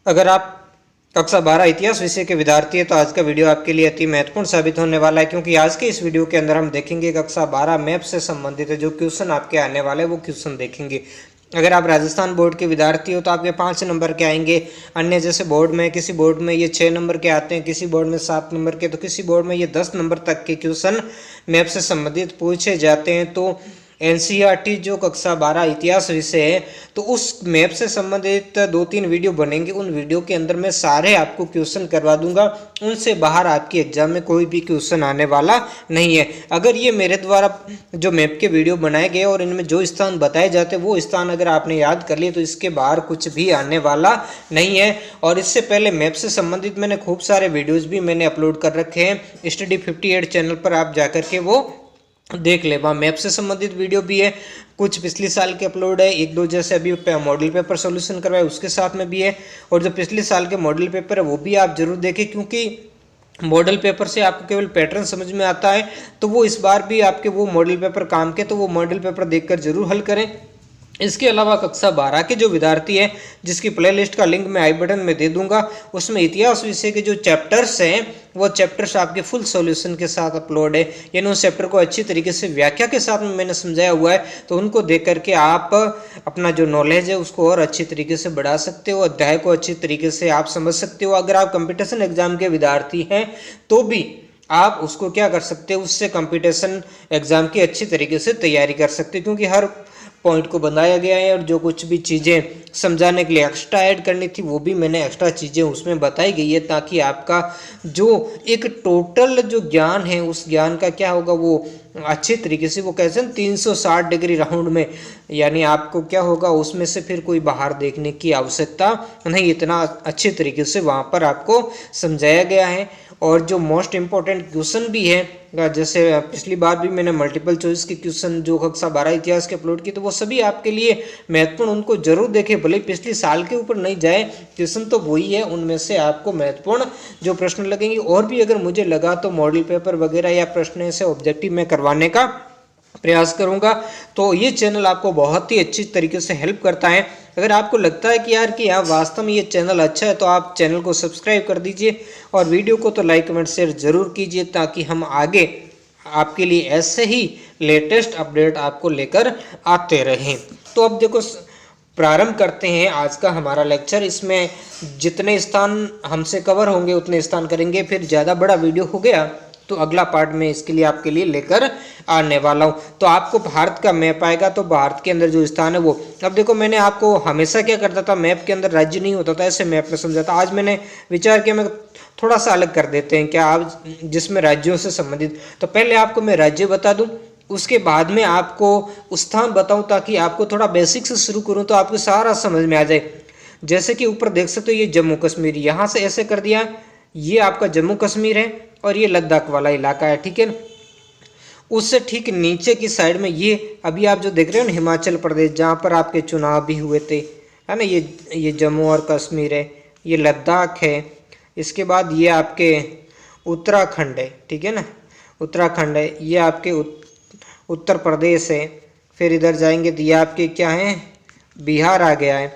अगर आप कक्षा 12 इतिहास विषय के विद्यार्थी हैं तो आज का वीडियो आपके लिए अति महत्वपूर्ण साबित होने वाला है, क्योंकि आज के इस वीडियो के अंदर हम देखेंगे कक्षा 12 मैप से संबंधित जो क्वेश्चन आपके आने वाले हैं वो क्वेश्चन देखेंगे। अगर आप राजस्थान बोर्ड के विद्यार्थी हो तो आपके 5 नंबर के आएंगे। अन्य जैसे बोर्ड में किसी बोर्ड में ये 6 नंबर के आते हैं, किसी बोर्ड में 7 नंबर के, तो किसी बोर्ड में ये 10 नंबर तक के क्वेश्चन मैप से संबंधित पूछे जाते हैं। तो एनसीईआरटी जो कक्षा 12 इतिहास विषय है तो उस मैप से संबंधित 2-3 वीडियो बनेंगे। उन वीडियो के अंदर मैं सारे आपको क्वेश्चन करवा दूंगा, उनसे बाहर आपकी एग्जाम में कोई भी क्वेश्चन आने वाला नहीं है। अगर ये मेरे द्वारा जो मैप के वीडियो बनाए गए और इनमें जो स्थान बताए जाते हैं वो स्थान अगर आपने याद कर लिए तो इसके बाहर कुछ भी आने वाला नहीं है। और इससे पहले मैप से संबंधित मैंने खूब सारे वीडियोज़ भी मैंने अपलोड कर रखे हैं स्टडी 58 चैनल पर, आप जाकर के वो देख ले। वहाँ मैप से संबंधित वीडियो भी है, कुछ पिछले साल के अपलोड है, 1-2 जैसे अभी मॉडल पेपर सॉल्यूशन करवाए उसके साथ में भी है, और जो पिछले साल के मॉडल पेपर है वो भी आप जरूर देखें, क्योंकि मॉडल पेपर से आपको केवल पैटर्न समझ में आता है। तो वो इस बार भी आपके वो मॉडल पेपर काम के, तो वो मॉडल पेपर देखकर जरूर हल करें। इसके अलावा कक्षा 12 के जो विद्यार्थी हैं जिसकी प्लेलिस्ट का लिंक मैं आई बटन में दे दूंगा, उसमें इतिहास विषय के जो चैप्टर्स हैं वो चैप्टर्स आपके फुल सॉल्यूशन के साथ अपलोड है, यानी उस चैप्टर को अच्छी तरीके से व्याख्या के साथ में मैंने समझाया हुआ है। तो उनको देख करके आप अपना जो नॉलेज है उसको और अच्छी तरीके से बढ़ा सकते हो, अध्याय को अच्छी तरीके से आप समझ सकते हो। अगर आप कंपटीशन एग्जाम के विद्यार्थी हैं तो भी आप उसको क्या कर सकते हो, उससे कंपटीशन एग्जाम की अच्छी तरीके से तैयारी कर सकते हो, क्योंकि हर पॉइंट को बनाया गया है और जो कुछ भी चीज़ें समझाने के लिए एक्स्ट्रा ऐड करनी थी वो भी मैंने एक्स्ट्रा चीज़ें उसमें बताई गई है, ताकि आपका जो एक टोटल जो ज्ञान है उस ज्ञान का क्या होगा वो अच्छे तरीके से, वो कैसे 360 डिग्री राउंड में, यानी आपको क्या होगा उसमें से फिर कोई बाहर देखने की आवश्यकता नहीं, इतना अच्छे तरीके से वहाँ पर आपको समझाया गया है। और जो मोस्ट इम्पोर्टेंट क्वेश्चन भी है, जैसे पिछली बार भी मैंने मल्टीपल चॉइस के क्वेश्चन जो कक्षा 12 इतिहास के अपलोड किए तो वो सभी आपके लिए महत्वपूर्ण, उनको जरूर देखें, भले पिछले साल के ऊपर नहीं जाए, क्वेश्चन तो वही है, उनमें से आपको महत्वपूर्ण जो प्रश्न लगेंगे। और भी अगर मुझे लगा तो मॉडल पेपर वगैरह या प्रश्न ऐसे ऑब्जेक्टिव में करवाने का प्रयास करूंगा। तो ये चैनल आपको बहुत ही अच्छी तरीके से हेल्प करता है। अगर आपको लगता है कि यार वास्तव में ये चैनल अच्छा है तो आप चैनल को सब्सक्राइब कर दीजिए और वीडियो को तो लाइक कमेंट शेयर जरूर कीजिए, ताकि हम आगे आपके लिए ऐसे ही लेटेस्ट अपडेट आपको लेकर आते रहें। तो अब देखो प्रारंभ करते हैं आज का हमारा लेक्चर। इसमें जितने स्थान हमसे कवर होंगे उतने स्थान करेंगे, फिर ज़्यादा बड़ा वीडियो हो गया तो अगला पार्ट में इसके लिए आपके लिए लेकर आने वाला हूँ। तो आपको भारत का मैप आएगा, तो भारत के अंदर जो स्थान है वो, अब देखो मैंने आपको हमेशा क्या करता था, मैप के अंदर राज्य नहीं होता था, ऐसे मैप में समझाता। आज मैंने विचार किया मैं थोड़ा सा अलग कर देते हैं क्या, आप जिसमें राज्यों से संबंधित, तो पहले आपको मैं राज्य बता दूँ, उसके बाद में आपको स्थान बताऊं, ताकि आपको थोड़ा बेसिक से शुरू करूं तो आपको सारा समझ में आ जाए। जैसे कि ऊपर देख सकते हो ये जम्मू कश्मीर, यहाँ से ऐसे कर दिया, ये आपका जम्मू कश्मीर है और ये लद्दाख वाला इलाका है, ठीक है। उससे ठीक नीचे की साइड में ये अभी आप जो देख रहे हो ना हिमाचल प्रदेश, जहाँ पर आपके चुनाव भी हुए थे, है ना, ये जम्मू और कश्मीर है, ये लद्दाख है। इसके बाद ये आपके उत्तराखंड है, ठीक है ना, उत्तराखंड है, ये आपके उत्तर प्रदेश है। फिर इधर जाएंगे तो ये आपके क्या है, बिहार आ गया है।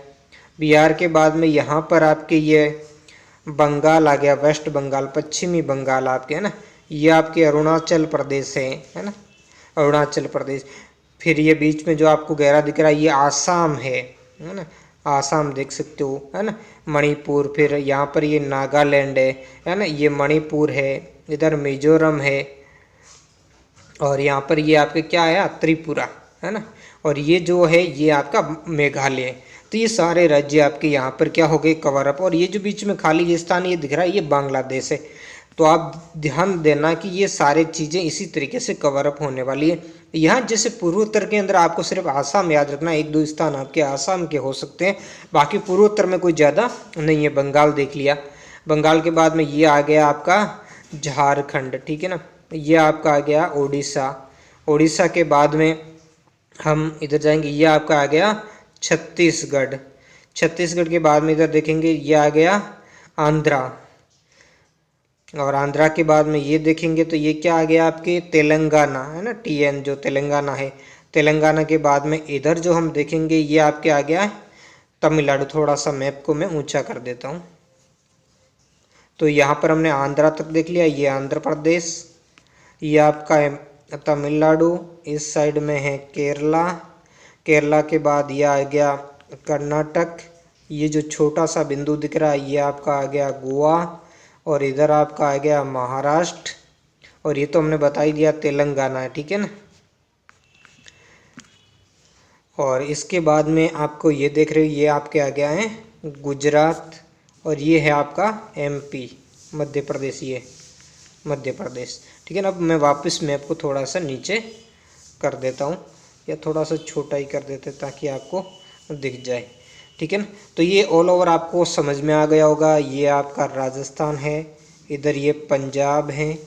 बिहार के बाद में यहाँ पर आपके ये बंगाल आ गया, वेस्ट बंगाल, पश्चिमी बंगाल आपके, है ना, ये आपके अरुणाचल प्रदेश है ना, अरुणाचल प्रदेश। फिर ये बीच में जो आपको गहरा दिख रहा है ये आसाम है ना, आसाम देख सकते हो, है ना, मणिपुर। फिर यहाँ पर ये नागालैंड है ना, ये मणिपुर है, इधर मिजोरम है, और यहाँ पर ये आपके क्या है त्रिपुरा, है ना, और ये जो है ये आपका मेघालय है। तो ये सारे राज्य आपके यहाँ पर क्या हो गए कवर अप। और ये जो बीच में खाली ये स्थान ये दिख रहा है ये बांग्लादेश है। तो आप ध्यान देना कि ये सारी चीज़ें इसी तरीके से कवर अप होने वाली है। यहाँ जैसे पूर्वोत्तर के अंदर आपको सिर्फ आसाम याद रखना, 1-2 स्थान आपके आसाम के हो सकते हैं, बाकी पूर्वोत्तर में कोई ज़्यादा नहीं है। बंगाल देख लिया, बंगाल के बाद में ये आ गया आपका झारखंड, ठीक है ना, ये आपका आ गया उड़ीसा, उड़ीसा के बाद में हम इधर जाएंगे, ये आपका आ गया छत्तीसगढ़, छत्तीसगढ़ के बाद में इधर देखेंगे ये आ गया आंध्रा, और आंध्रा के बाद में ये देखेंगे तो ये क्या आ गया आपके तेलंगाना, है ना, TN जो तेलंगाना है। तेलंगाना के बाद में इधर जो हम देखेंगे ये आपके आ गया तमिलनाडु, थोड़ा सा मैप को मैं ऊंचा कर देता हूँ। तो यहाँ पर हमने आंध्रा तक देख लिया, ये आंध्र प्रदेश, ये आपका है तमिलनाडु, इस साइड में है केरला, केरला के बाद ये आ गया कर्नाटक, ये जो छोटा सा बिंदु दिख रहा है ये आपका आ गया गोवा, और इधर आपका आ गया महाराष्ट्र, और ये तो हमने बता ही दिया तेलंगाना है, ठीक है ना। और इसके बाद में आपको ये देख रहे हो, ये आपके आ गया है गुजरात, और ये है आपका एमपी मध्य प्रदेश, ये मध्य प्रदेश, ठीक है ना। अब मैं वापस मैप को थोड़ा सा नीचे कर देता हूँ, या थोड़ा सा छोटा ही कर देते ताकि आपको दिख जाए, ठीक है ना। तो ये ऑल ओवर आपको समझ में आ गया होगा। ये आपका राजस्थान है, इधर ये पंजाब है,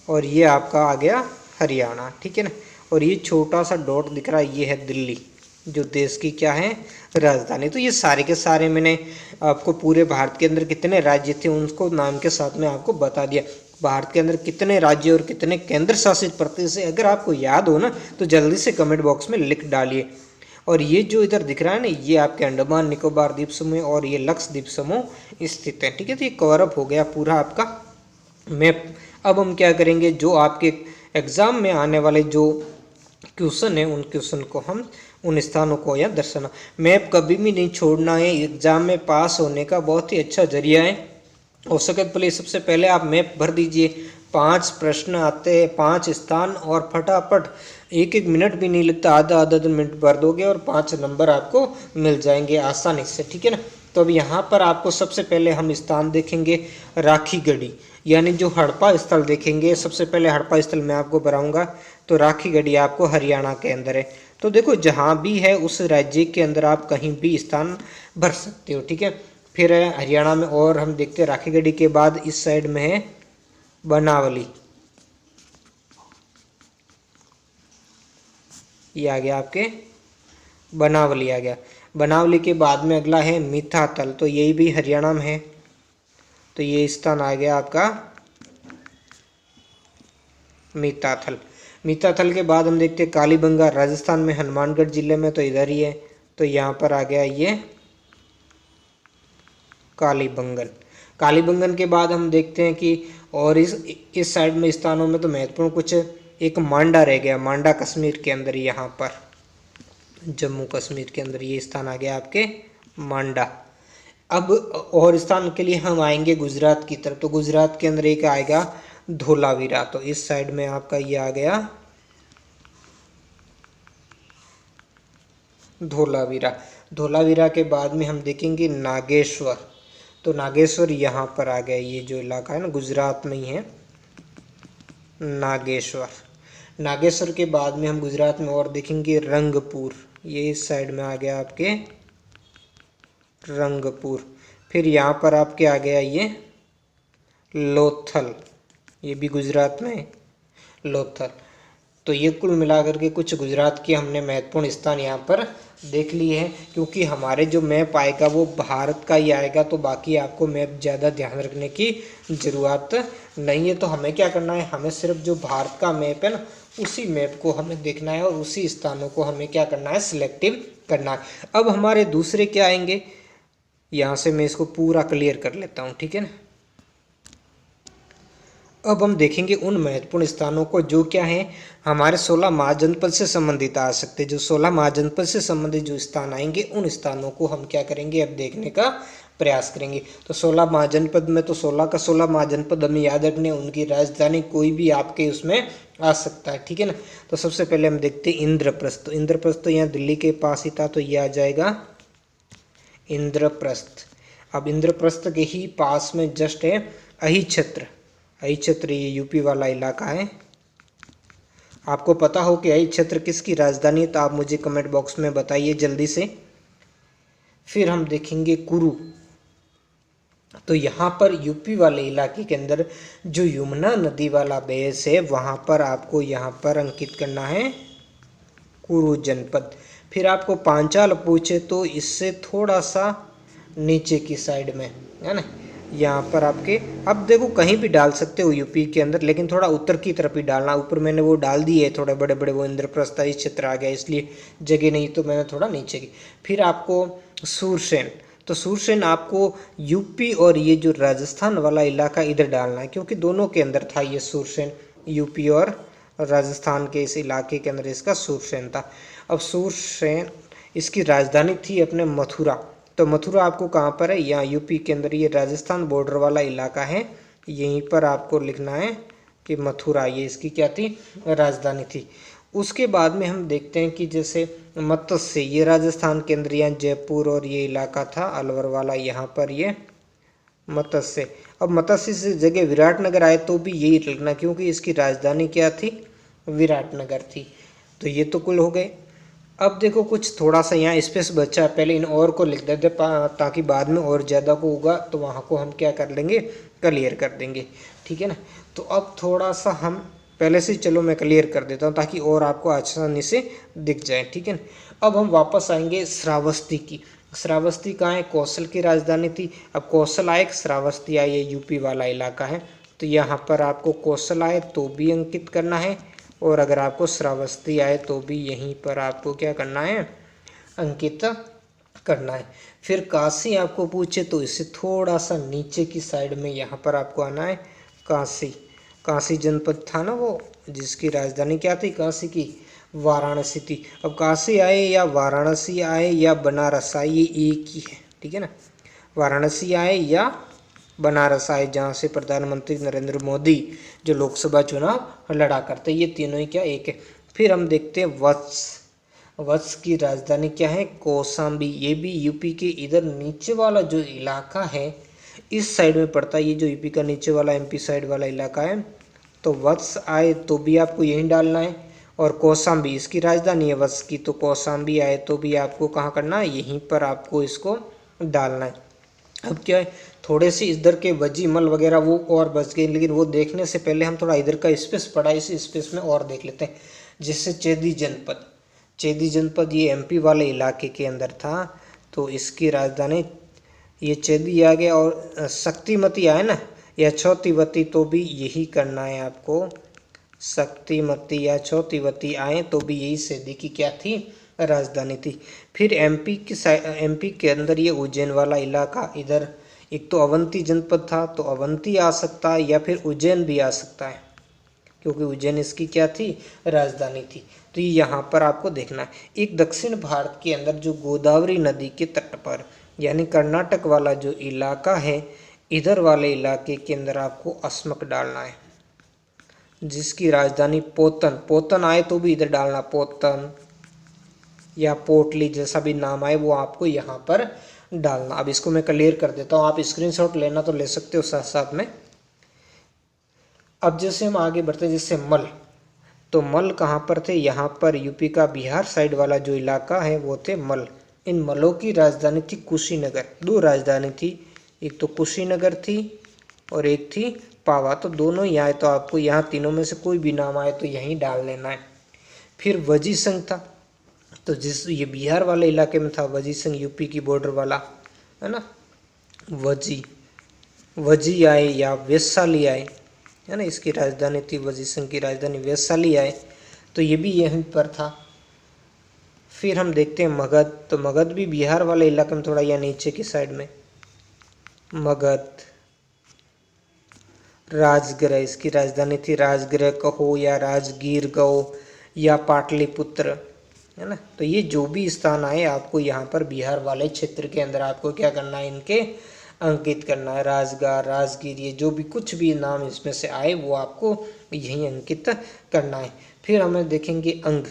और ये आपका आ गया हरियाणा, ठीक है ना। और ये छोटा सा डॉट दिख रहा है ये है दिल्ली, जो देश की क्या है राजधानी। तो ये सारे के सारे मैंने आपको पूरे भारत के अंदर कितने राज्य थे उनको नाम के साथ में आपको बता दिया। भारत के अंदर कितने राज्य और कितने केंद्र शासित प्रदेश है, अगर आपको याद हो ना तो जल्दी से कमेंट बॉक्स में लिख डालिए। और ये जो इधर दिख रहा है ना, ये आपके अंडमान निकोबार द्वीप समूह और ये लक्षद्वीप समूह स्थित है, ठीक है। तो ये कवर अप हो गया पूरा आपका मैप। अब हम क्या करेंगे, जो आपके एग्जाम में आने वाले जो क्वेश्चन है उन क्वेश्चन को हम उन स्थानों को या दर्शाना। मैप कभी भी नहीं छोड़ना है, एग्जाम में पास होने का बहुत ही अच्छा जरिया है। हो सके तो प्लीज सबसे पहले आप मैप भर दीजिए, 5 प्रश्न आते हैं, 5 स्थान, और फटाफट 1-1 मिनट भी नहीं लगता, आधा मिनट भर दोगे और 5 नंबर आपको मिल जाएंगे आसानी से, ठीक है ना। तो अब यहाँ पर आपको सबसे पहले हम स्थान देखेंगे राखी गढ़ी, यानी जो हड़प्पा स्थल देखेंगे। सबसे पहले हड़प्पा स्थल मैं आपको बताऊंगा, तो राखी गढ़ी आपको हरियाणा के अंदर है। तो देखो जहाँ भी है उस राज्य के अंदर आप कहीं भी स्थान भर सकते हो, ठीक है। फिर है हरियाणा में, और हम देखते हैं राखी गढ़ी के बाद इस साइड में है बनावली, ये आ गया आपके बनावली आ गया। बनावली के बाद में अगला है मीठातल, तो यही भी हरियाणा में है, तो ये स्थान आ गया आपका मीठाथल। मीठाथल के बाद हम देखते हैं कालीबंगा, राजस्थान में हनुमानगढ़ जिले में, तो इधर ही है, तो यहाँ पर आ गया ये कालीबंगन। कालीबंगन के बाद हम देखते हैं कि और इस साइड में स्थानों में तो महत्वपूर्ण कुछ एक मांडा रह गया, मांडा कश्मीर के अंदर, यहाँ पर जम्मू कश्मीर के अंदर ये स्थान आ गया आपके मांडा। अब और स्थान के लिए हम आएंगे गुजरात की तरफ, तो गुजरात के अंदर एक आएगा धोलावीरा, तो इस साइड में आपका ये आ गया धोलावीरा। धोलावीरा के बाद में हम देखेंगे नागेश्वर, तो नागेश्वर यहाँ पर आ गया, ये जो इलाका है ना गुजरात में ही है नागेश्वर। नागेश्वर के बाद में हम गुजरात में और देखेंगे रंगपुर, ये इस साइड में आ गया आपके रंगपुर। फिर यहाँ पर आपके आ गया ये लोथल, ये भी गुजरात में है लोथल। तो ये कुल मिलाकर के कुछ गुजरात के हमने महत्वपूर्ण स्थान यहाँ पर देख लिए हैं, क्योंकि हमारे जो मैप आएगा वो भारत का ही आएगा, तो बाकी आपको मैप ज़्यादा ध्यान रखने की ज़रूरत नहीं है। तो हमें क्या करना है, हमें सिर्फ जो भारत का मैप है ना उसी मैप को हमें देखना है, और उसी स्थानों को हमें क्या करना है, सिलेक्टिव करना है। अब हमारे दूसरे क्या आएंगे, यहाँ से मैं इसको पूरा क्लियर कर लेता हूँ, ठीक है ना। अब हम देखेंगे उन महत्वपूर्ण स्थानों को जो क्या है हमारे 16 महाजनपद से संबंधित आ सकते हैं। जो 16 महाजनपद से संबंधित जो स्थान आएंगे उन स्थानों को हम क्या करेंगे, अब देखने का प्रयास करेंगे। तो 16 महाजनपद में तो 16 का 16 महाजनपद हमें याद रखने, उनकी राजधानी कोई भी आपके उसमें आ सकता है, ठीक है ना। तो सबसे पहले हम देखते हैं इंद्रप्रस्थ। इंद्रप्रस्थ तो यहाँ दिल्ली के पास ही था, तो ये आ जाएगा इंद्रप्रस्थ। अब इंद्रप्रस्थ के ही पास में जस्ट है अहिछत्र। अहिछत्र ये यूपी वाला इलाका है। आपको पता हो कि अहिछत्र किसकी राजधानी है तो आप मुझे कमेंट बॉक्स में बताइए जल्दी से। फिर हम देखेंगे कुरु, तो यहाँ पर यूपी वाले इलाके के अंदर जो यमुना नदी वाला बेस है वहाँ पर आपको यहाँ पर अंकित करना है कुरु जनपद। फिर आपको पांचाल पूछे तो इससे थोड़ा सा नीचे की साइड में है ना, यहाँ पर आपके अब देखो कहीं भी डाल सकते हो यूपी के अंदर, लेकिन थोड़ा उत्तर की तरफ ही डालना। ऊपर मैंने वो डाल दी है थोड़े बड़े बड़े, वो इंद्रप्रस्थ इस क्षेत्र आ गया इसलिए जगह नहीं, तो मैंने थोड़ा नीचे की। फिर आपको सूरसेन। तो सूरसेन आपको यूपी और ये जो राजस्थान वाला इलाका इधर डालना है, क्योंकि दोनों के अंदर था ये सूरसेन, यूपी और राजस्थान के इस इलाके के अंदर इसका सूरसेन था। अब सूरसेन इसकी राजधानी थी अपने मथुरा। तो मथुरा आपको कहाँ पर है, यहाँ यूपी के अंदर, ये राजस्थान बॉर्डर वाला इलाका है, यहीं पर आपको लिखना है कि मथुरा ये इसकी क्या थी, राजधानी थी। उसके बाद में हम देखते हैं कि जैसे मत्स्य, ये राजस्थान के अंदर यहाँ जयपुर और ये इलाका था अलवर वाला, यहाँ पर ये मत्स्य। अब मत्स्य से जगह विराटनगर आए तो भी यही लिखना, क्योंकि इसकी राजधानी क्या थी, विराटनगर थी। तो ये तो कुल हो गए। अब देखो कुछ थोड़ा सा यहाँ स्पेस बचा, पहले इन और को लिख देते ताकि बाद में और ज़्यादा को होगा तो वहाँ को हम क्या कर लेंगे, क्लियर कर देंगे, ठीक है ना। तो अब थोड़ा सा हम पहले से, चलो मैं क्लियर कर देता हूँ ताकि और आपको आसानी से दिख जाए, ठीक है ना। अब हम वापस आएंगे श्रावस्ती की। श्रावस्ती कहाँ है, कौशल की राजधानी थी। अब कौशल आए, श्रावस्ती आए, ये यूपी वाला इलाका है। तो यहाँ पर आपको कौशल आए तो भी अंकित करना है, और अगर आपको श्रावस्ती आए तो भी यहीं पर आपको क्या करना है, अंकित करना है। फिर काशी आपको पूछे तो इससे थोड़ा सा नीचे की साइड में यहाँ पर आपको आना है, काशी। काशी जनपद था ना वो, जिसकी राजधानी क्या थी, काशी की, वाराणसी थी। अब काशी आए या वाराणसी आए या बनारस आए, ये एक ही है, ठीक है ना। वाराणसी आए या बनारस आए, जहाँ से प्रधानमंत्री नरेंद्र मोदी जो लोकसभा चुनाव लड़ा करते, ये तीनों ही क्या एक है। फिर हम देखते हैं वत्स। वत्स की राजधानी क्या है, कौशाम्बी। ये भी यूपी के इधर नीचे वाला जो इलाका है, इस साइड में पड़ता है, ये जो यूपी का नीचे वाला एमपी साइड वाला इलाका है। तो वत्स आए तो भी आपको यहीं डालना है, और कौशाम्बी इसकी राजधानी है वत्स की, तो कौशाम्बी आए तो भी आपको कहाँ करना है, यहीं पर आपको इसको डालना है। अब क्या है, थोड़े से इधर के वजीमल वगैरह वो और बच गए, लेकिन वो देखने से पहले हम थोड़ा इधर का स्पेस पड़ा, इस स्पेस में और देख लेते हैं। जैसे चेदी जनपद, चेदी जनपद ये एमपी वाले इलाके के अंदर था, तो इसकी राजधानी ये चेदी आ गया। और शक्तिमती आए ना या छोतीवती, तो भी यही करना है आपको, शक्तिमती या छोतीवती आए तो भी यही चेदी की क्या थी, राजधानी थी। फिर एमपी की एमपी के अंदर ये उज्जैन वाला इलाका, इधर एक तो अवंती जनपद था, तो अवंती आ सकता है या फिर उज्जैन भी आ सकता है, क्योंकि उज्जैन इसकी क्या थी, राजधानी थी। तो ये यहाँ पर आपको देखना है। एक दक्षिण भारत के अंदर जो गोदावरी नदी के तट पर, यानी कर्नाटक वाला जो इलाका है, इधर वाले इलाके के अंदर आपको अस्मक डालना है, जिसकी राजधानी पोतन। पोतन आए तो भी इधर डालना, पोतन या पोटली, जैसा भी नाम आए वो आपको यहाँ पर डालना। अब इसको मैं क्लियर कर देता हूँ, आप स्क्रीनशॉट लेना तो ले सकते हो साथ साथ में। अब जैसे हम आगे बढ़ते हैं, जैसे मल, तो मल कहाँ पर थे, यहाँ पर यूपी का बिहार साइड वाला जो इलाका है वो थे मल। इन मलों की राजधानी थी कुशीनगर। दो राजधानी थी, एक तो कुशीनगर थी और एक थी पावा। तो दोनों ही आए तो आपको यहाँ तीनों में से कोई भी नाम आए तो यहीं डाल लेना है। फिर वजी संघ था, तो जिस ये बिहार वाले इलाके में था, वजी संघ यूपी की बॉर्डर वाला है ना, वजी। वजी आए या वैशाली आए, है ना, इसकी राजधानी थी, वजी संघ की राजधानी वैशाली आए, तो ये भी यहीं पर था। फिर हम देखते हैं मगध, तो मगध भी बिहार वाले इलाके में, थोड़ा या नीचे की साइड में, मगध। राजगृह इसकी राजधानी थी, राजगृह कहो या राजगीर कहो या पाटलिपुत्र, है ना। तो ये जो भी स्थान आए आपको यहाँ पर बिहार वाले क्षेत्र के अंदर आपको क्या करना है, इनके अंकित करना है। राजगार, राजगीर, ये जो भी कुछ भी नाम इसमें से आए वो आपको यहीं अंकित करना है। फिर हमें देखेंगे अंग।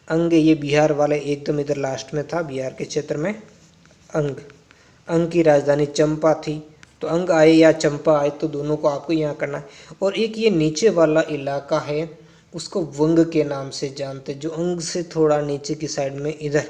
अंग ये बिहार वाले एकदम इधर लास्ट में था, बिहार के क्षेत्र में अंग। अंग की राजधानी चंपा थी, तो अंग आए या चंपा आए तो दोनों को आपको यहाँ करना है। और एक ये नीचे वाला इलाका है, उसको वंग के नाम से जानते, जो अंग से थोड़ा नीचे की साइड में इधर,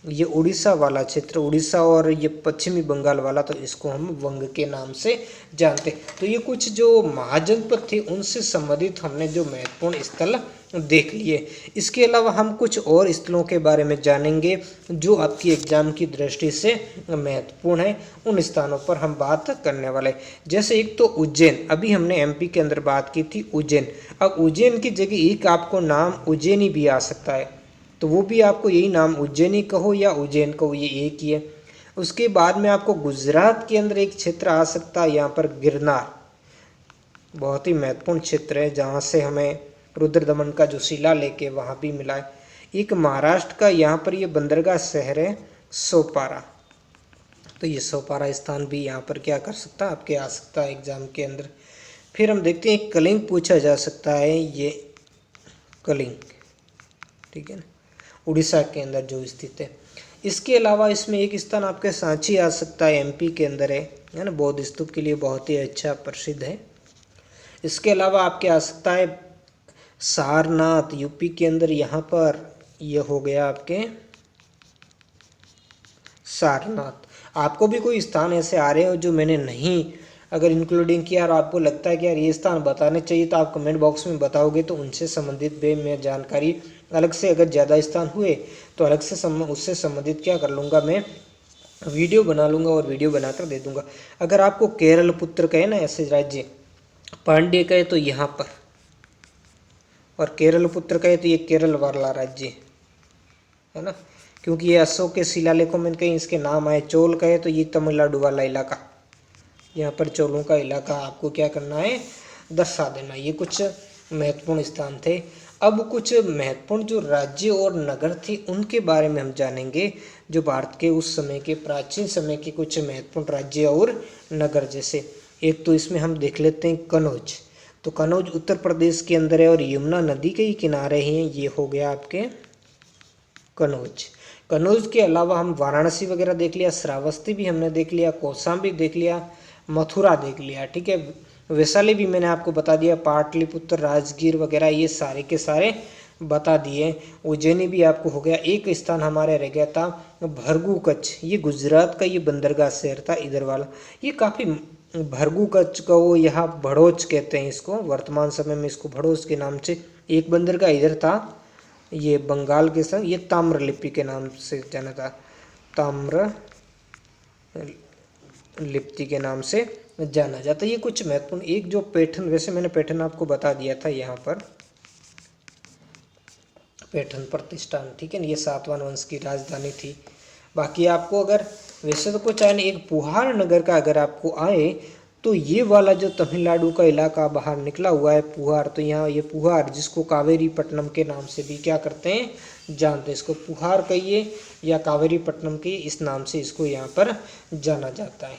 ये उड़ीसा वाला क्षेत्र, उड़ीसा और ये पश्चिमी बंगाल वाला, तो इसको हम वंग के नाम से जानते। तो ये कुछ जो महाजनपद थे उनसे संबंधित हमने जो महत्वपूर्ण स्थल देख लिए। इसके अलावा हम कुछ और स्थलों के बारे में जानेंगे जो आपकी एग्जाम की दृष्टि से महत्वपूर्ण है, उन स्थानों पर हम बात करने वाले। जैसे एक तो उज्जैन, अभी हमने एमपी के अंदर बात की थी उज्जैन। अब उज्जैन की जगह एक आपको नाम उज्जैनी भी आ सकता है, तो वो भी आपको यही नाम उज्जैनी कहो या उज्जैन कहो, ये एक ही है। उसके बाद में आपको गुजरात के अंदर एक क्षेत्र आ सकता है, यहाँ पर गिरनार, बहुत ही महत्वपूर्ण क्षेत्र है जहाँ से हमें रुद्रदमन का जो शिलालेख है वहाँ भी मिला है। एक महाराष्ट्र का यहाँ पर ये बंदरगाह शहर है सोपारा, तो ये सोपारा स्थान भी यहाँ पर क्या कर सकता है, आपके आ सकता है एग्जाम के अंदर। फिर हम देखते हैं कलिंग पूछा जा सकता है, ये कलिंग, ठीक है ना, उड़ीसा के अंदर जो स्थित है। इसके अलावा इसमें एक स्थान आपके सांची आ सकता है, एमपी के अंदर है ना, बौद्ध स्तूप के लिए बहुत ही अच्छा प्रसिद्ध है। इसके अलावा आपके आ सकता है सारनाथ, यूपी के अंदर, यहाँ पर यह हो गया आपके सारनाथ। आपको भी कोई स्थान ऐसे आ रहे हो जो मैंने नहीं अगर इंक्लूडिंग किया और आपको लगता है कि यार ये स्थान बताने चाहिए, तो आप कमेंट बॉक्स में बताओगे, तो उनसे संबंधित भी मैं जानकारी अलग से, अगर ज़्यादा स्थान हुए तो अलग से उससे संबंधित क्या कर लूँगा, मैं वीडियो बना लूँगा और वीडियो बनाकर दे दूँगा। अगर आपको केरल पुत्र कहे ना ऐसे राज्य, पांड्य कहे तो यहाँ पर, और केरल पुत्र कहे तो ये केरल वाला राज्य है ना, क्योंकि ये अशोक के शिलालेखों में कहीं इसके नाम आए। चोल कहे तो ये तमिलनाडु वाला इलाका, यहाँ पर चोलों का इलाका आपको क्या करना है, दर्शा देना। ये कुछ महत्वपूर्ण स्थान थे। अब कुछ महत्वपूर्ण जो राज्य और नगर थे उनके बारे में हम जानेंगे, जो भारत के उस समय के प्राचीन समय के कुछ महत्वपूर्ण राज्य और नगर। जैसे एक तो इसमें हम देख लेते हैं कनौज, तो कनौज उत्तर प्रदेश के अंदर है और यमुना नदी के ही किनारे हैं, ये हो गया आपके कनौज। कनौज के अलावा हम वाराणसी वगैरह देख लिया, श्रावस्ती भी हमने देख लिया, कौशाम्बी देख लिया, मथुरा देख लिया, ठीक है। वैशाली भी मैंने आपको बता दिया, पाटलिपुत्र, राजगीर वगैरह ये सारे के सारे बता दिए। उज्जैनी भी आपको हो गया। एक स्थान हमारे रह गया था भरगू कच्छ, ये गुजरात का ये बंदरगाह शहर था इधर वाला। ये काफ़ी भरगू कच्छ को यहाँ भड़ोच कहते हैं इसको, वर्तमान समय में इसको भड़ोच के नाम से। एक बंदरगाह इधर था, ये बंगाल के संग, ये ताम्रलिप्ति के नाम से जाना था, ताम्रलिप्ति के नाम से जाना जाता है। ये कुछ महत्वपूर्ण, एक जो पैठन, वैसे मैंने पैठन आपको बता दिया था, यहाँ पर पैठन प्रतिष्ठान, ठीक है ना, ये सातवाहन वंश की राजधानी थी। बाकी आपको अगर वैसे तो कुछ आए, एक पुहार नगर का अगर आपको आए तो ये वाला जो तमिलनाडु का इलाका बाहर निकला हुआ है पुहार, तो यहाँ ये पुहार जिसको कावेरी पट्टनम के नाम से भी क्या करते हैं, जानते हैं। इसको पुहार कहिए या कावेरी पट्टनम के इस नाम से इसको यहाँ पर जाना जाता है।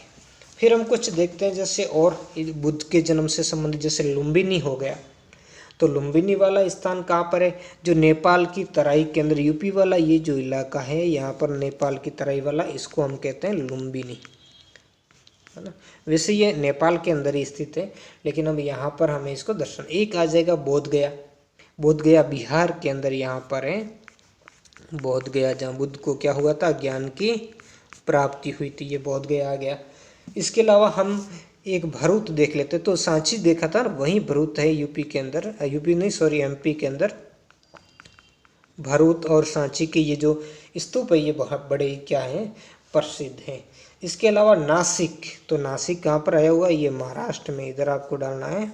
फिर हम कुछ देखते हैं जैसे और बुद्ध के जन्म से संबंधित, जैसे लुम्बिनी हो गया, तो लुम्बिनी वाला स्थान कहाँ पर है, जो नेपाल की तराई के अंदर, यूपी वाला ये जो इलाका है यहाँ पर नेपाल की तराई वाला, इसको हम कहते हैं लुम्बिनी, है ना। वैसे ये नेपाल के अंदर ही स्थित है, लेकिन अब यहाँ पर हमें इसको दर्शन। एक आ जाएगा बोध गया, बोध गया बिहार के अंदर यहाँ पर है बोध गया, जहाँ बुद्ध को क्या हुआ था, ज्ञान की प्राप्ति हुई थी, ये बोध गया आ गया। इसके अलावा हम एक भरूच देख लेते, तो सांची देखा था, वहीं भरूच है यूपी के अंदर, यूपी नहीं सॉरी एमपी के अंदर। भरूच और सांची के ये जो स्तूप है ये बहुत बड़े क्या हैं, प्रसिद्ध हैं। इसके अलावा नासिक, तो नासिक कहाँ पर आया हुआ है, ये महाराष्ट्र में, इधर आपको डालना है,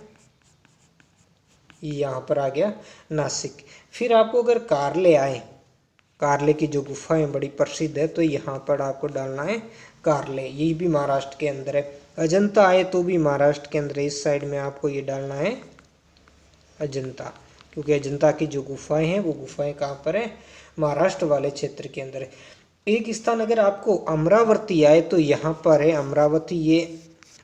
ये यहाँ पर आ गया नासिक। फिर आपको अगर कारले आए, कारले की जो गुफाएं बड़ी प्रसिद्ध है, तो यहाँ पर आपको डालना है कारले, ये भी महाराष्ट्र के अंदर है। अजंता आए तो भी महाराष्ट्र के अंदर है, इस साइड में आपको ये डालना है अजंता, क्योंकि अजंता की जो गुफाएं हैं वो गुफाएं कहाँ पर है, महाराष्ट्र वाले क्षेत्र के अंदर है। एक स्थान अगर आपको अमरावती आए तो यहाँ पर है अमरावती, ये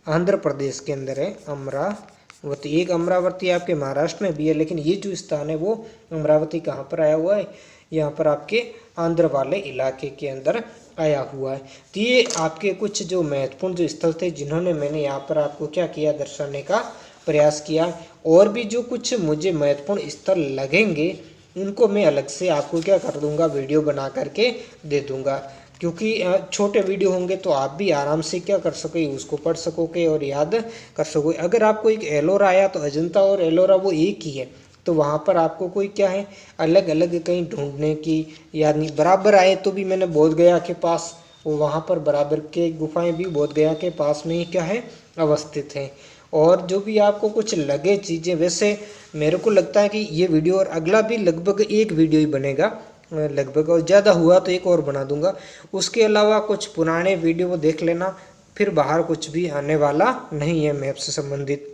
आंध्र प्रदेश के अंदर है अमरावती। एक अमरावती आपके महाराष्ट्र में भी है, लेकिन ये जो स्थान है वो अमरावती कहाँ पर आया हुआ है, यहाँ पर आपके आंध्र वाले इलाके के अंदर आया हुआ है। तो ये आपके कुछ जो महत्वपूर्ण जो स्थल थे जिन्होंने मैंने यहाँ पर आपको क्या किया, दर्शाने का प्रयास किया। और भी जो कुछ मुझे महत्वपूर्ण स्थल लगेंगे उनको मैं अलग से आपको क्या कर दूंगा, वीडियो बना करके दे दूंगा, क्योंकि छोटे वीडियो होंगे तो आप भी आराम से क्या कर सकोगे, उसको पढ़ सकोगे और याद कर सकोगे। अगर आपको एक एलोरा आया तो अजंता और एलोरा वो एक ही है, तो वहाँ पर आपको कोई क्या है अलग अलग कहीं ढूंढने की याद नहीं। बराबर आए तो भी मैंने बोध गया के पास, वो वहाँ पर बराबर के गुफाएं भी बोध गया के पास में ही क्या है अवस्थित हैं। और जो भी आपको कुछ लगे चीज़ें, वैसे मेरे को लगता है कि ये वीडियो और अगला भी लगभग एक वीडियो ही बनेगा, लगभग, और ज़्यादा हुआ तो एक और बना दूंगा। उसके अलावा कुछ पुराने वीडियो देख लेना, फिर बाहर कुछ भी आने वाला नहीं है मैप से संबंधित।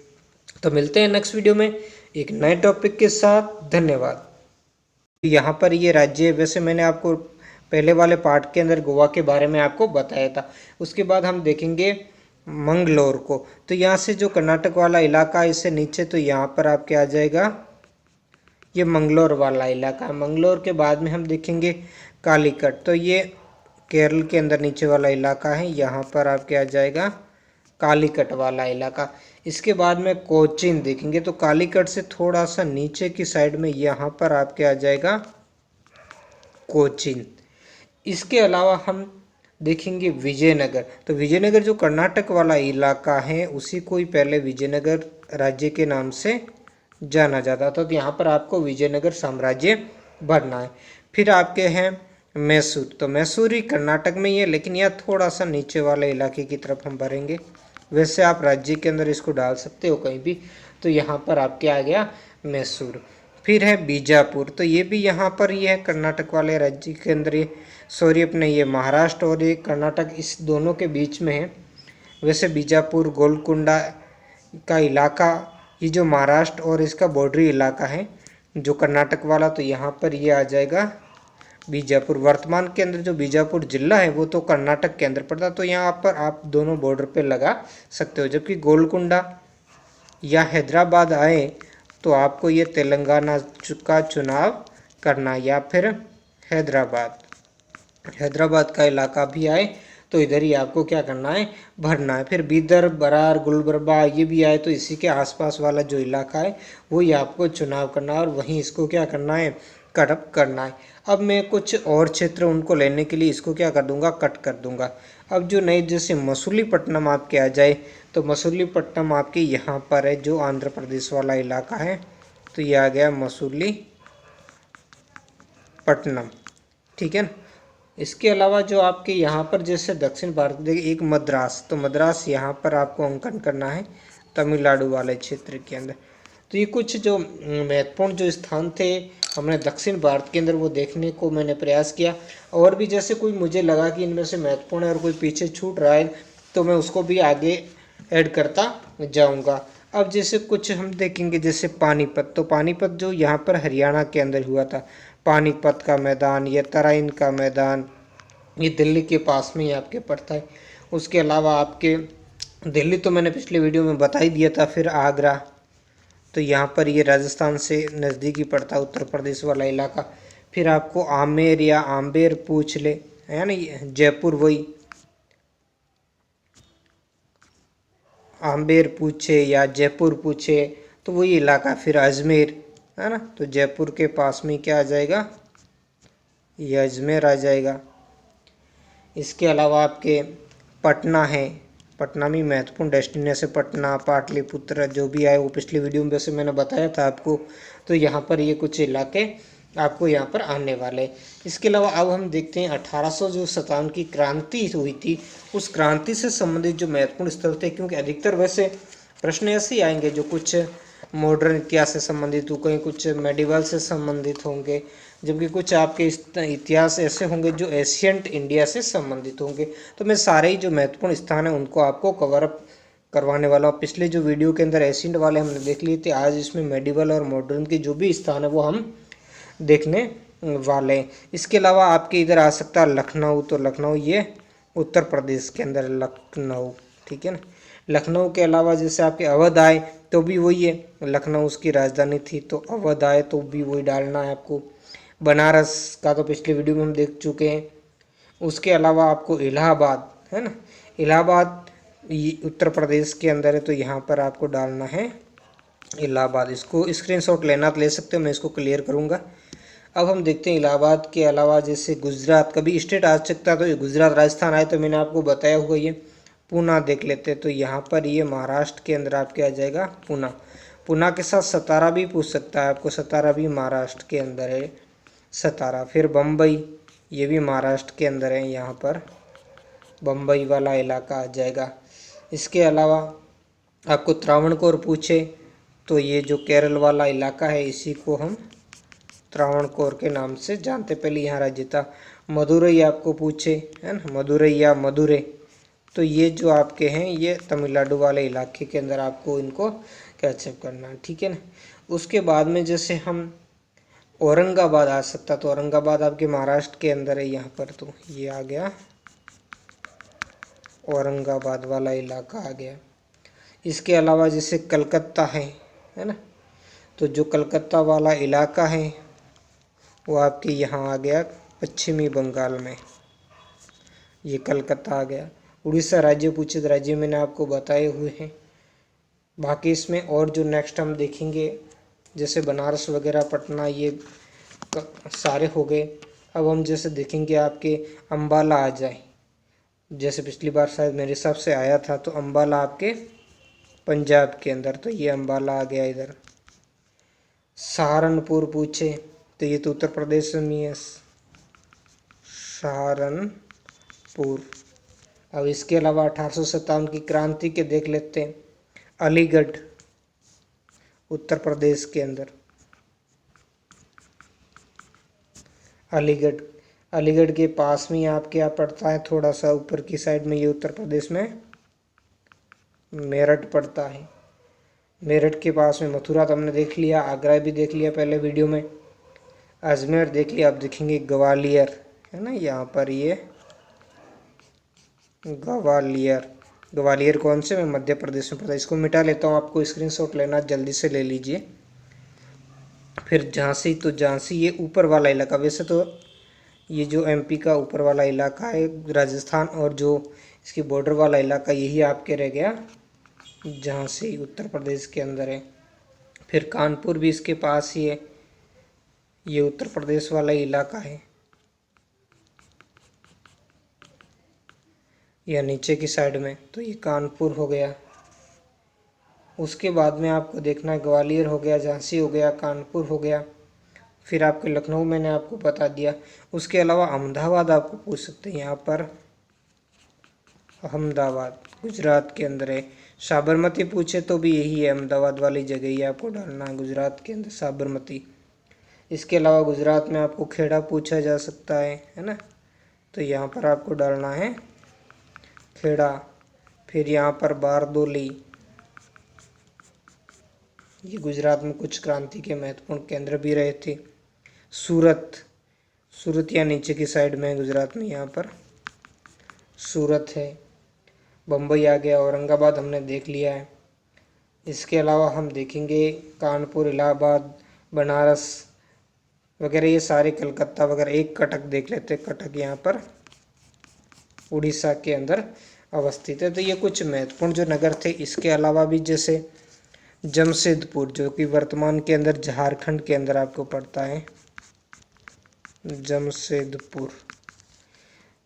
तो मिलते हैं नेक्स्ट वीडियो में एक नए टॉपिक के साथ। धन्यवाद। यहाँ पर ये राज्य, वैसे मैंने आपको पहले वाले पार्ट के अंदर गोवा के बारे में आपको बताया था। उसके बाद हम देखेंगे मंगलोर को। तो यहाँ से जो कर्नाटक वाला इलाका है इससे नीचे, तो यहाँ पर आपके आ जाएगा ये मंगलोर वाला इलाका है। मंगलोर के बाद में हम देखेंगे कालीकट, तो ये केरल के अंदर नीचे वाला इलाका है। यहाँ पर आपके आ जाएगा कालीकट वाला इलाका। इसके बाद में कोचीन देखेंगे, तो कालीकट से थोड़ा सा नीचे की साइड में यहाँ पर आपके आ जाएगा कोचीन। इसके अलावा हम देखेंगे विजयनगर। तो विजयनगर जो कर्नाटक वाला इलाका है उसी को ही पहले विजयनगर राज्य के नाम से जाना जाता था। तो यहाँ पर आपको विजयनगर साम्राज्य भरना है। फिर आपके हैं मैसूर, तो मैसूर ही कर्नाटक में ही है, लेकिन यह थोड़ा सा नीचे वाले इलाके की तरफ हम भरेंगे। वैसे आप राज्य के अंदर इसको डाल सकते हो कहीं भी। तो यहाँ पर आपके आ गया मैसूर। फिर है बीजापुर, तो ये भी यहाँ पर ही है कर्नाटक वाले राज्य के अंदर। ये सॉरी अपने ये महाराष्ट्र और ये कर्नाटक इस दोनों के बीच में है। वैसे बीजापुर गोलकुंडा का इलाका ये जो महाराष्ट्र और इसका बॉर्डरी इलाका है जो कर्नाटक वाला, तो यहाँ पर ये आ जाएगा बीजापुर। वर्तमान के अंदर जो बीजापुर जिला है वो तो कर्नाटक के अंदर पड़ता, तो यहाँ पर आप दोनों बॉर्डर पे लगा सकते हो। जबकि गोलकुंडा या हैदराबाद आए तो आपको ये तेलंगाना का चुनाव करना, या फिर हैदराबाद का इलाका भी आए तो इधर ही आपको क्या करना है, भरना है। फिर बीदर, बरार, गुलबर्गा ये भी आए तो इसी के आसपास वाला जो इलाका है वही आपको चुनाव करना है और वहीं इसको क्या करना है, कट करना है। अब मैं कुछ और क्षेत्र उनको लेने के लिए इसको क्या कर दूंगा, कट कर दूंगा। अब जो नई जैसे मसूलीपट्टनम आपके आ जाए, तो मसूलीपट्टनम आपके यहाँ पर है जो आंध्र प्रदेश वाला इलाका है। तो ये आ गया मसूलीपट्टनम, ठीक है ना। इसके अलावा जो आपके यहाँ पर जैसे दक्षिण भारत देखिए एक मद्रास, तो मद्रास यहाँ पर आपको अंकन करना है तमिलनाडु वाले क्षेत्र के अंदर। तो ये कुछ जो महत्वपूर्ण जो स्थान थे हमने दक्षिण भारत के अंदर वो देखने को मैंने प्रयास किया। और भी जैसे कोई मुझे लगा कि इनमें से महत्वपूर्ण है और कोई पीछे छूट रहा है तो मैं उसको भी आगे ऐड करता जाऊंगा। अब जैसे कुछ हम देखेंगे जैसे पानीपत, तो पानीपत जो यहाँ पर हरियाणा के अंदर हुआ था, पानीपत का मैदान, ये तराइन का मैदान, ये दिल्ली के पास में ही आपके पड़ता है। उसके अलावा आपके दिल्ली तो मैंने पिछले वीडियो में बता ही दिया था। फिर आगरा, तो यहाँ पर ये राजस्थान से नज़दीकी पड़ता है, उत्तर प्रदेश वाला इलाका। फिर आपको आमेर या आम्बेर पूछ ले, है ना, जयपुर वही आम्बेर पूछे या जयपुर पूछे तो वही इलाका। फिर अजमेर, है ना, तो जयपुर के पास में क्या आ जाएगा, ये अजमेर आ जाएगा। इसके अलावा आपके पटना है, पटना में महत्वपूर्ण डेस्टिनेशन पटना, पाटलिपुत्र जो भी आए वो पिछली वीडियो में वैसे मैंने बताया था आपको। तो यहाँ पर ये कुछ इलाके आपको यहाँ पर आने वाले। इसके अलावा अब हम देखते हैं 1857 की क्रांति हुई थी, उस क्रांति से संबंधित जो महत्वपूर्ण स्थल थे, क्योंकि अधिकतर वैसे प्रश्न ऐसे ही आएंगे जो कुछ मॉडर्न इतिहास से संबंधित हो, कहीं कुछ मेडिवल से संबंधित होंगे, जबकि कुछ आपके इतिहास ऐसे होंगे जो एशियंट इंडिया से संबंधित होंगे। तो मैं सारे ही जो महत्वपूर्ण स्थान हैं उनको आपको कवर अप करवाने वाला हूँ। पिछले जो वीडियो के अंदर एशियंट वाले हमने देख लिए थे, आज इसमें मेडिवल और मॉडर्न के जो भी स्थान है वो हम देखने वाले हैं। इसके अलावा आपके इधर आ सकता है लखनऊ, तो लखनऊ ये उत्तर प्रदेश के अंदर लखनऊ, ठीक है ना। लखनऊ के अलावा जैसे आपके अवध आए तो भी वही है, लखनऊ उसकी राजधानी थी, तो अवध आए तो भी वही डालना है आपको। बनारस का तो पिछले वीडियो में हम देख चुके हैं। उसके अलावा आपको इलाहाबाद, है ना, इलाहाबाद उत्तर प्रदेश के अंदर है, तो यहाँ पर आपको डालना है इलाहाबाद। इसको स्क्रीनशॉट लेना तो ले सकते हो, मैं इसको क्लियर करूँगा। अब हम देखते हैं इलाहाबाद के अलावा जैसे गुजरात, कभी स्टेट आ सकता है, तो ये गुजरात राजस्थान आए तो मैंने आपको बताया हुआ ये पूना देख लेते हैं। तो यहाँ पर ये महाराष्ट्र के अंदर आपके आ जाएगा पूना। पूना के साथ सतारा भी पूछ सकता है आपको, सतारा भी महाराष्ट्र के अंदर है सतारा। फिर बम्बई, ये भी महाराष्ट्र के अंदर है, यहाँ पर बम्बई वाला इलाका आ जाएगा। इसके अलावा आपको त्रावणकोर पूछे तो ये जो केरल वाला इलाका है इसी को हम त्रावणकोर के नाम से जानते। पहले यहाँ राज्य था। मदुरई आपको पूछे, है ना, मदुरई या मदुरै, तो ये जो आपके हैं ये तमिलनाडु वाले इलाके के अंदर आपको इनको कैचअप करना है, ठीक है ना। उसके बाद में जैसे हम औरंगाबाद आ सकता, तो औरंगाबाद आपके महाराष्ट्र के अंदर है यहाँ पर, तो ये आ गया औरंगाबाद वाला इलाका आ गया। इसके अलावा जैसे कलकत्ता है ना, तो जो कलकत्ता वाला इलाका है वो आपके यहाँ आ गया पश्चिमी बंगाल में, ये कलकत्ता आ गया। उड़ीसा राज्य पूछे तो राज्य मैंने आपको बताए हुए हैं। बाकी इसमें और जो नेक्स्ट हम देखेंगे जैसे बनारस वगैरह, पटना, ये सारे हो गए। अब हम जैसे देखेंगे आपके अम्बाला आ जाए, जैसे पिछली बार शायद मेरे हिसाब से आया था, तो अम्बाला आपके पंजाब के अंदर, तो ये अम्बाला आ गया इधर। सहारनपुर पूछे तो ये तो उत्तर प्रदेश में है, सहारनपुर। अब इसके अलावा 1857 की क्रांति के देख लेते हैं। अलीगढ़ उत्तर प्रदेश के अंदर, अलीगढ़ के पास में आप क्या पड़ता है, थोड़ा सा ऊपर की साइड में, ये उत्तर प्रदेश में मेरठ पड़ता है। मेरठ के पास में मथुरा तो हमने देख लिया, आगरा भी देख लिया पहले वीडियो में, अजमेर देख लिया। आप देखेंगे ग्वालियर, है ना, यहाँ पर ये ग्वालियर कौन से में, मध्य प्रदेश में पड़ता है। इसको मिटा लेता हूँ, आपको स्क्रीनशॉट लेना जल्दी से ले लीजिए। फिर झांसी, तो झांसी ये ऊपर वाला इलाका, वैसे तो ये जो एमपी का ऊपर वाला इलाका है राजस्थान, और जो इसकी बॉर्डर वाला इलाका यही आपके रह गया झांसी, उत्तर प्रदेश के अंदर है। फिर कानपुर भी इसके पास ही है, ये उत्तर प्रदेश वाला इलाका है, या नीचे की साइड में, तो ये कानपुर हो गया। उसके बाद में आपको देखना है ग्वालियर हो गया, झांसी हो गया, कानपुर हो गया। फिर आपके लखनऊ मैंने आपको बता दिया। उसके अलावा अहमदाबाद आपको पूछ सकते हैं, यहाँ पर अहमदाबाद गुजरात के अंदर है। साबरमती पूछे तो भी यही है, अहमदाबाद वाली जगह ही आपको डालना है, गुजरात के अंदर साबरमती। इसके अलावा गुजरात में आपको खेड़ा पूछा जा सकता है ना, तो यहाँ पर आपको डालना है खेड़ा। फिर यहाँ पर बारदोली, ये गुजरात में कुछ क्रांति के महत्वपूर्ण केंद्र भी रहे थे। सूरत या नीचे की साइड में है गुजरात में, यहाँ पर सूरत है। बम्बई आ गया, औरंगाबाद हमने देख लिया है। इसके अलावा हम देखेंगे कानपुर, इलाहाबाद, बनारस वगैरह, ये सारे कलकत्ता वगैरह। एक कटक देख लेते हैं, कटक यहाँ पर उड़ीसा के अंदर अवस्थित है। तो ये कुछ महत्वपूर्ण जो नगर थे। इसके अलावा भी जैसे जमशेदपुर, जो कि वर्तमान के अंदर झारखंड के अंदर आपको पड़ता है, जमशेदपुर।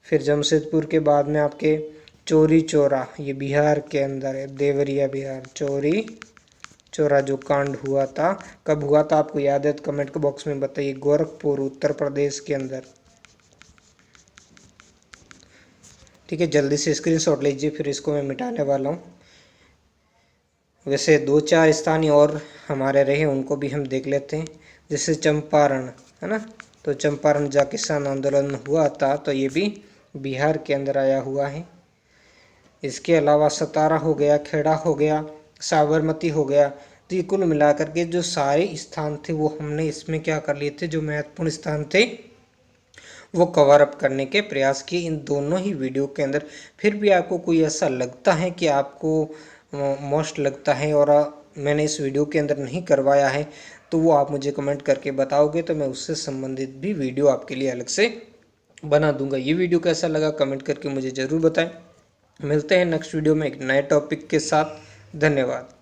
फिर जमशेदपुर के बाद में आपके चौरी चौरा, ये बिहार के अंदर है, देवरिया बिहार। चौरी चौरा जो कांड हुआ था, कब हुआ था आपको याद है तो कमेंट बॉक्स में बताइए। गोरखपुर उत्तर प्रदेश के अंदर, ठीक है, जल्दी से स्क्रीनशॉट लीजिए, फिर इसको मैं मिटाने वाला हूँ। वैसे 2-4 स्थानीय और हमारे रहे, उनको भी हम देख लेते हैं। जैसे चंपारण, है ना, तो चंपारण जहाँ किसान आंदोलन हुआ था, तो ये भी बिहार के अंदर आया हुआ है। इसके अलावा सतारा हो गया, खेड़ा हो गया, साबरमती हो गया। तो ये कुल मिलाकर के जो सारे स्थान थे वो हमने इसमें क्या कर लिए थे, जो महत्वपूर्ण स्थान थे वो कवर अप करने के प्रयास किए इन दोनों ही वीडियो के अंदर। फिर भी आपको कोई ऐसा लगता है कि आपको मोस्ट लगता है और मैंने इस वीडियो के अंदर नहीं करवाया है, तो वो आप मुझे कमेंट करके बताओगे, तो मैं उससे संबंधित भी वीडियो आपके लिए अलग से बना दूंगा। ये वीडियो कैसा लगा कमेंट करके मुझे ज़रूर बताएं। मिलते हैं नेक्स्ट वीडियो में एक नए टॉपिक के साथ। धन्यवाद।